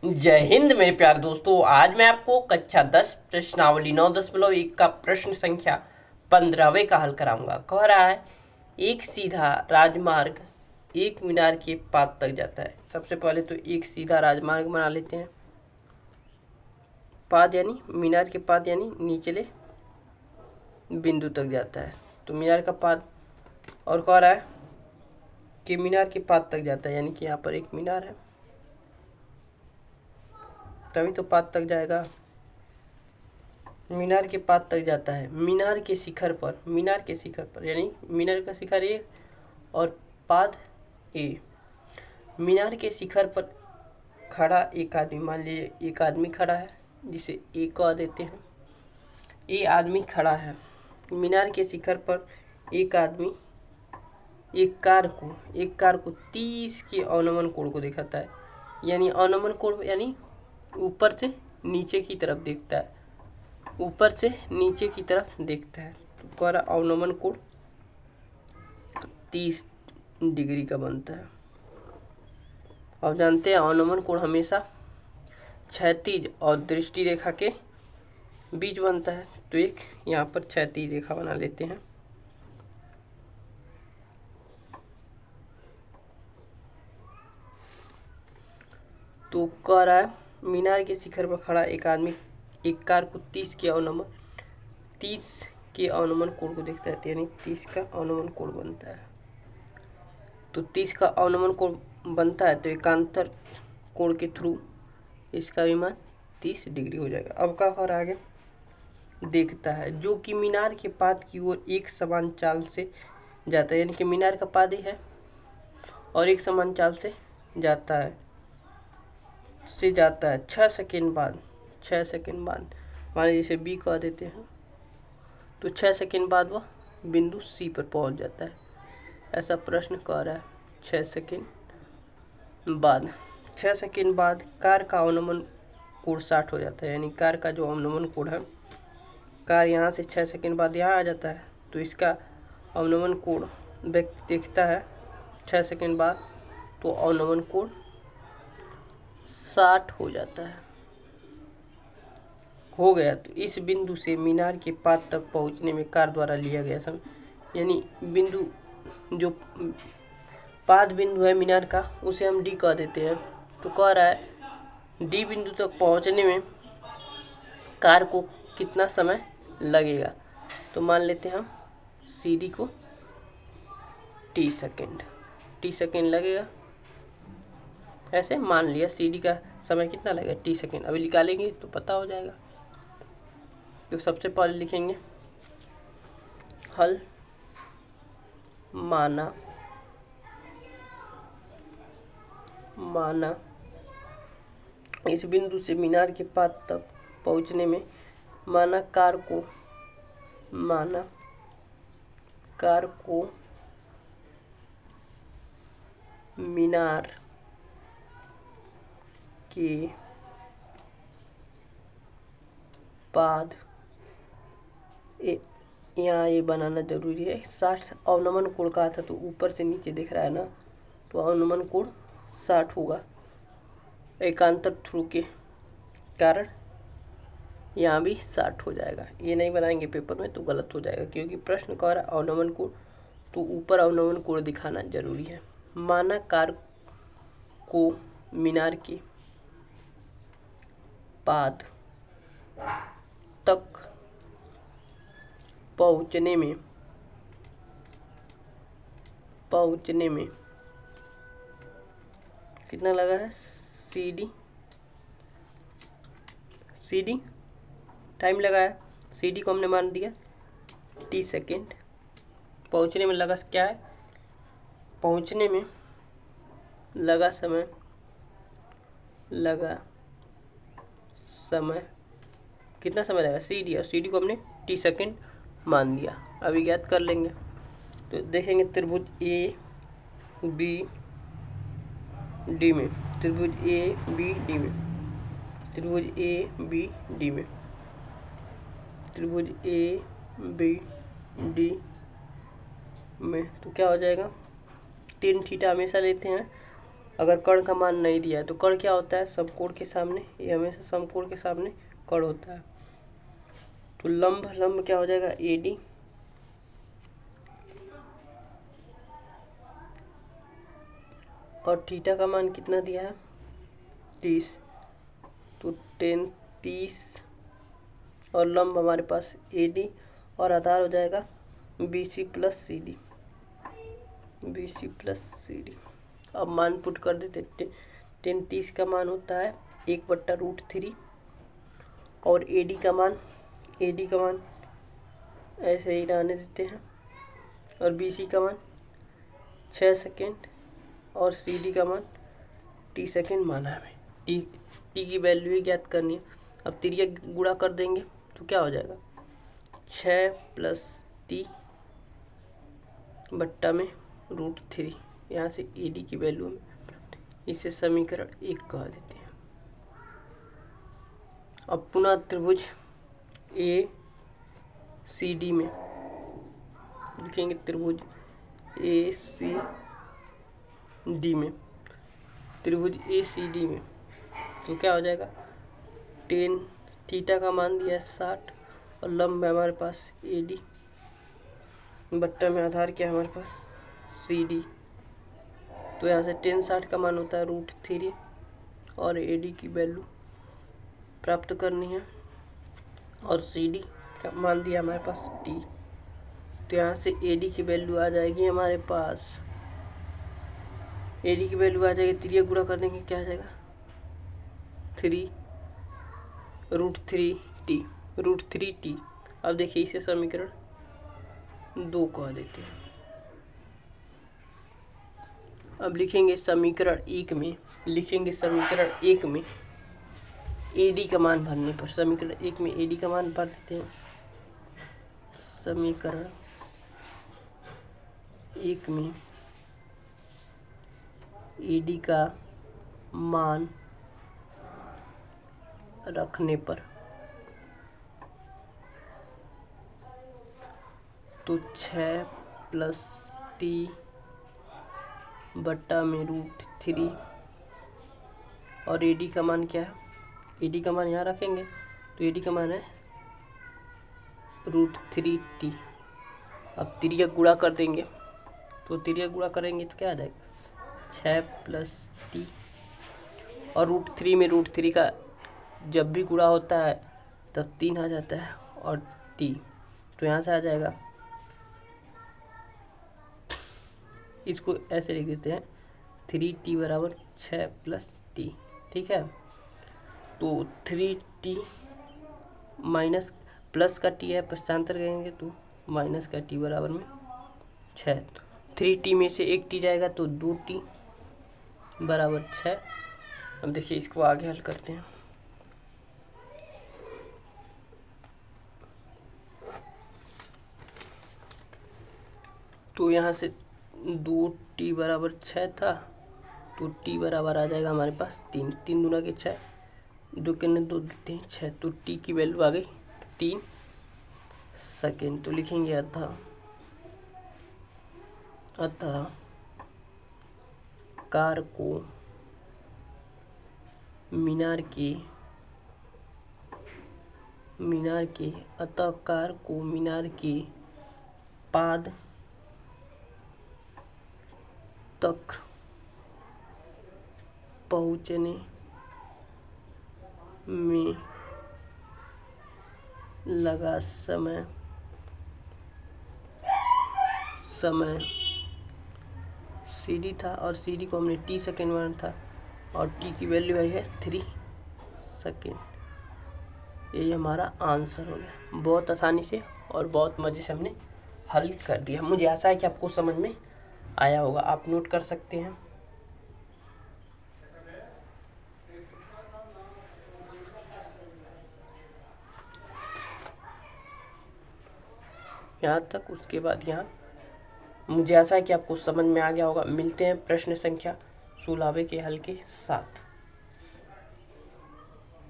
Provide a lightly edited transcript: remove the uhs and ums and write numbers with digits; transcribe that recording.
जय हिंद मेरे प्यारे दोस्तों। आज मैं आपको कक्षा 10 प्रश्नावली 9.1 का प्रश्न संख्या 15वें का हल कराऊंगा। कह रहा है एक सीधा राजमार्ग एक मीनार के पाद तक जाता है। सबसे पहले तो एक सीधा राजमार्ग बना लेते हैं। पाद यानी मीनार के पाद यानी निचले बिंदु तक जाता है, तो मीनार का पाद। और कह रहा है कि मीनार के पाद तक जाता है, यानी कि यहाँ पर एक मीनार है, तभी तो पाद तक जाएगा। मीनार के पाद तक जाता है। मीनार के शिखर पर यानी मीनार का शिखर ए और पाद ए। मीनार के शिखर पर खड़ा एक आदमी, मान लीजिए एक आदमी खड़ा है जिसे ए कह देते हैं। ए आदमी खड़ा है मीनार के शिखर पर। एक आदमी एक कार को 30 के अवनमन कोण को दिखाता है, यानी अवनमन कोण यानी ऊपर से नीचे की तरफ देखता है, ऊपर से नीचे की तरफ देखता है। तो कह अवनमन कोण 30 डिग्री का बनता है। अब जानते हैं अवनमन कोण हमेशा क्षैतिज और दृष्टि रेखा के बीच बनता है, तो एक यहाँ पर क्षैतिज रेखा बना लेते हैं। तो कह रहा है मीनार के शिखर पर खड़ा एक आदमी एक कार को 30 के अवनमन कोण को देखता है, यानी 30 का अवनमन कोण बनता है। तो 30 का अवनमन कोण बनता है, तो एकांतर कोण के थ्रू इसका भी मान 30 डिग्री हो जाएगा। अब क्या हो रहा है आगे देखता है, जो कि मीनार के पाद की ओर एक समान चाल से जाता है, यानी कि मीनार का पाद ही है और एक समान चाल से जाता है 6 सेकेंड बाद मान लीजिए इसे बी कह देते हैं, तो 6 सेकेंड बाद वह बिंदु सी पर पहुंच जाता है। ऐसा प्रश्न कह रहा है 6 सेकेंड बाद कार का अवनमन कोण 60 हो जाता है, यानी कार का जो अवनमन कोण है, कार यहाँ से 6 सेकेंड बाद यहाँ आ जाता है, तो इसका अवनमन कोण देखता है 6 सेकेंड बाद, तो अवनमन कोण 60 हो जाता है। हो गया। तो इस बिंदु से मीनार के पाद तक पहुंचने में कार द्वारा लिया गया समय, यानी बिंदु जो पाद बिंदु है मीनार का, उसे हम डी कह देते हैं। तो कह रहा है डी बिंदु तक पहुंचने में कार को कितना समय लगेगा, तो मान लेते हैं हम सी डी को टी सेकेंड लगेगा। ऐसे मान लिया सी डी का समय कितना लगेगा, टी सेकेंड। अभी निकालेंगे तो पता हो जाएगा। तो सबसे पहले लिखेंगे हल माना इस बिंदु से मीनार के पाद तक पहुंचने में माना कार को मीनार के पाद यहाँ ये बनाना जरूरी है। 60 अवनमन कोण का था, तो ऊपर से नीचे दिख रहा है ना, तो अवनमन कोण 60 होगा। एकांतर थ्रू के कारण यहाँ भी 60 हो जाएगा। ये नहीं बनाएंगे पेपर में तो गलत हो जाएगा, क्योंकि प्रश्न कह रहा है अवनमन कोण, तो ऊपर अवनमन कोण दिखाना जरूरी है। माना कार को मीनार के पाद तक पहुंचने में कितना लगा है, सी डी टाइम लगा है। सी डी को हमने मान दिया टी सेकेंड। पहुंचने में लगा क्या है, पहुंचने में लगा समय कितना समय लगा, सी डी, और सी डी को हमने टी सेकेंड मान दिया। अभी ज्ञात कर लेंगे। तो देखेंगे त्रिभुज ए बी डी में त्रिभुज ए बी डी में तो क्या हो जाएगा, टेन थीटा हमेशा लेते हैं, अगर कर्ण का मान नहीं दिया है तो कर्ण क्या होता है, समकोण के सामने, ये हमेशा समकोण के सामने कर्ण होता है। तो लंब क्या हो जाएगा, AD, और थीटा का मान कितना दिया है, 30, तो 10 30, और लंब हमारे पास AD, और आधार हो जाएगा BC plus CD, BC plus CD। अब मान पुट कर देते, 10 30 का मान होता है 1/√3, और AD का मान ऐसे ही रहने देते हैं, और BC का मान 6 सेकेंड, और CD का मान T सेकेंड माना है हमें। T की वैल्यू ही ज्ञात करनी है। अब तिर्यक गुणा कर देंगे तो क्या हो जाएगा, 6 + T बट्टा में √3, यहाँ से AD की वैल्यू में, इसे समीकरण 1 कह देते हैं। अब पुनः त्रिभुज ACD में लिखेंगे, त्रिभुज ACD में, त्रिभुज ACD में तो क्या हो जाएगा, 10 थीटा का मान दिया है 60, और लंब है हमारे पास AD, बट्टा में आधार क्या है हमारे पास CD, तो यहाँ से 10 60 का मान होता है √3, और AD की वैल्यू प्राप्त करनी है, और CD का मान दिया हमारे पास T, तो यहाँ से AD की वैल्यू आ जाएगी हमारे पास, AD की वैल्यू आ जाएगी, तिर्यक गुणा कर देंगे क्या आ जाएगा, 3√3T। अब देखिए इसे समीकरण 2 कह देते हैं। अब लिखेंगे समीकरण 1 में, AD का मान भरने पर, समीकरण 1 में AD का मान भर देते हैं। समीकरण 1 में AD का मान रखने पर तो 6 + T बट्टा में √3, और AD का मान क्या है, AD का मान यहाँ रखेंगे तो AD का मान है √3T। अब तिर्यक गुणा कर देंगे, तो तिर्यक गुणा करेंगे तो क्या आ जाएगा, 6 + T, और √3 में √3 का जब भी गुणा होता है तब 3 आ जाता है, और T, तो यहाँ से आ जाएगा, इसको ऐसे लिख देते हैं, 3T = 6 + T, ठीक है। तो 3T माइनस प्लस का T है, पश्चांतर करेंगे तो माइनस का T बराबर में 6, 3T में से एक T जाएगा तो 2T = 6। अब देखिए इसको आगे हल करते हैं। तो यहाँ से 2T = 6 था, तो T बराबर आ जाएगा हमारे पास 3, 3 दूना के 6, 2 के 2 3 6, तो T की वैल्यू आ गई 3 सेकेंड। तो लिखेंगे अतः कार को मीनार के पाद तक पहुँचने में लगा समय CD था, और CD को हमने T सेकेंड माना था, और T की वैल्यू आई है 3 सेकेंड। यही हमारा आंसर हो गया। बहुत आसानी से और बहुत मज़े से हमने हल कर दिया। मुझे आशा है कि आपको समझ में आया होगा। आप नोट कर सकते हैं। यहाँ तक, उसके बाद यहाँ मुझे आशा है कि आपको समझ में आ गया होगा। मिलते हैं प्रश्न संख्या 16वें के हल के साथ।